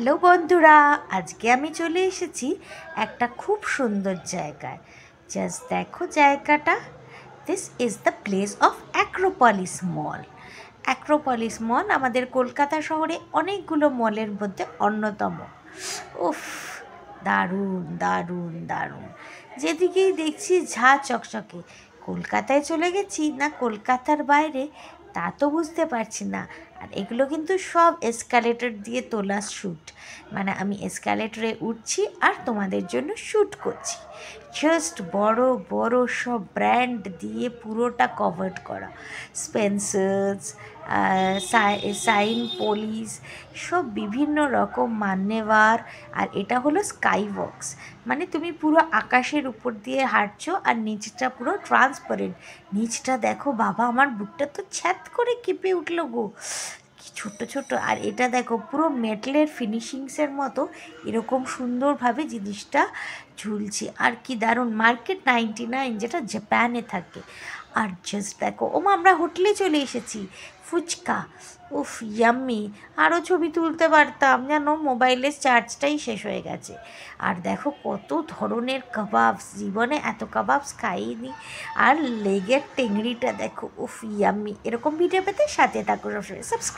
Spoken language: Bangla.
হ্যালো বন্ধুরা, আজকে আমি চলে এসেছি একটা খুব সুন্দর জায়গায়। জাস্ট দেখো জায়গাটা। This is the place of Acropolis mall. Acropolis মল আমাদের কলকাতা শহরে অনেকগুলো মলের মধ্যে অন্যতম। উফ, দারুণ দারুণ দারুণ! যেদিকেই দেখছি ঝাঁ চকচকে। কলকাতায় চলে গেছি না কলকাতার বাইরে তা তো বুঝতে পারছি না। আর এগুলো কিন্তু সব এসকালেটর দিয়ে তোলা শ্যুট, মানে আমি এসকালেটরে উঠছি আর তোমাদের জন্য শ্যুট করছি। জাস্ট বড় বড় সব ব্র্যান্ড দিয়ে পুরোটা কভার্ড করা। স্পেন্সার্স, সাইন পলিস, সব বিভিন্ন রকম মান্যবার। আর এটা হলো স্কাই ওয়াকস, মানে তুমি পুরো আকাশের উপর দিয়ে হাঁটছো আর নিচটা পুরো ট্রান্সপারেন্ট। নিচটা দেখো বাবা, আমার বুকটা তো ছ্যাত করে কেঁপে উঠলো গো, কি ছোট্ট ছোট্ট। আর এটা দেখো পুরো মেটালের ফিনিশিংসের মতো এরকম সুন্দরভাবে জিনিসটা ঝুলছে। আর কি দারুণ! মার্কেট 99, যেটা জাপানে থাকে। আর জাস্ট দেখো, আমরা হোটেলে চলে এসেছি। ফুচকা, উফ ইয়াম্মি! আরও ছবি তুলতে পারতাম, যেন মোবাইলের চার্জটাই শেষ হয়ে গেছে। আর দেখো কত ধরনের কাবাবস, জীবনে এত কাবাবস খাইনি। আর লেগের টেংরিটা দেখো, উফ ইয়াম্মি! এরকম ভিডিও পেতে সাথে থাকো সবসময়। সাবস্ক্রাইব।